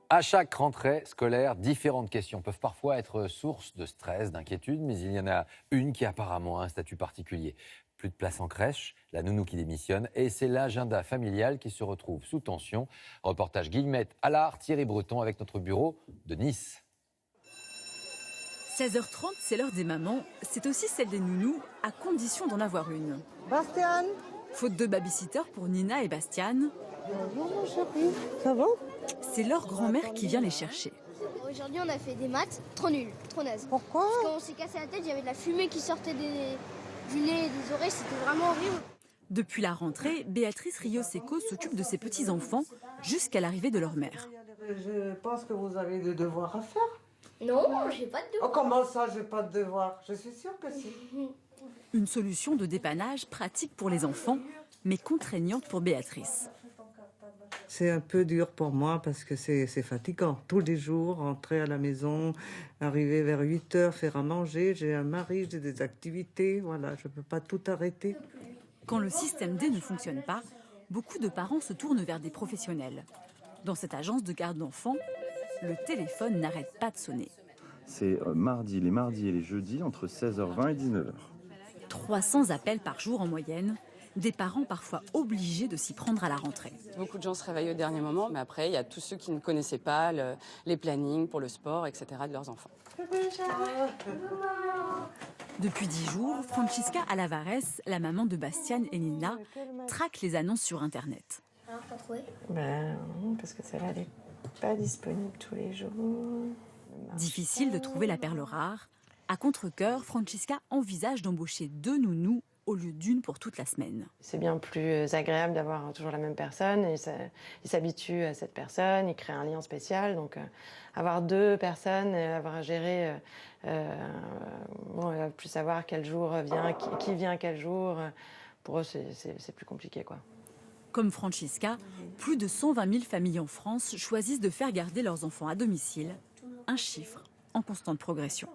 À chaque rentrée scolaire, différentes questions peuvent parfois être source de stress, d'inquiétude, mais il y en a une qui apparemment a un statut particulier. Plus de place en crèche, la nounou qui démissionne, et c'est l'agenda familial qui se retrouve sous tension. Reportage Guillemette Allard, Thierry Breton avec notre bureau de Nice. 16h30, c'est l'heure des mamans, c'est aussi celle des nounous, à condition d'en avoir une. Bastian. Faute de babysitter pour Nina et Bastian, Bonjour mon chéri, ça va? c'est leur grand-mère qui vient les chercher. Aujourd'hui, on a fait des maths trop nuls, trop nazes. Pourquoi? Parce qu'on s'est cassé la tête, il y avait de la fumée qui sortait du nez et des oreilles, c'était vraiment horrible. Depuis la rentrée, Béatrice Rio-Seco s'occupe de ses petits-enfants jusqu'à l'arrivée de leur mère. Je pense que vous avez des devoirs à faire. Non, j'ai pas de Oh, comment ça, j'ai pas de devoirs? Je suis sûre que si. Une solution de dépannage pratique pour les enfants, mais contraignante pour Béatrice. C'est un peu dur pour moi parce que c'est fatigant. Tous les jours, rentrer à la maison, arriver vers 8h, faire à manger. J'ai un mari, j'ai des activités. Voilà, je peux pas tout arrêter. Quand le système D ne fonctionne pas, beaucoup de parents se tournent vers des professionnels. Dans cette agence de garde d'enfants, le téléphone n'arrête pas de sonner. C'est les mardis et les jeudis entre 16h20 et 19h. 300 appels par jour en moyenne, des parents parfois obligés de s'y prendre à la rentrée. Beaucoup de gens se réveillent au dernier moment, mais après, il y a tous ceux qui ne connaissaient pas les plannings pour le sport, etc. de leurs enfants. Depuis 10 jours, Francisca Alavares, la maman de Bastian et Nina, traque les annonces sur Internet. Alors, t'as trouvé? Parce que celle-là n'est pas disponible tous les jours. Difficile de trouver la perle rare. À contre-cœur, Francisca envisage d'embaucher 2 nounous au lieu d'une pour toute la semaine. C'est bien plus agréable d'avoir toujours la même personne. Il s'habitue à cette personne, il crée un lien spécial. Donc avoir 2 personnes, avoir à gérer, il va plus savoir quel jour vient, qui vient quel jour. Pour eux, c'est plus compliqué, quoi. Comme Francisca, plus de 120 000 familles en France choisissent de faire garder leurs enfants à domicile, un chiffre en constante progression.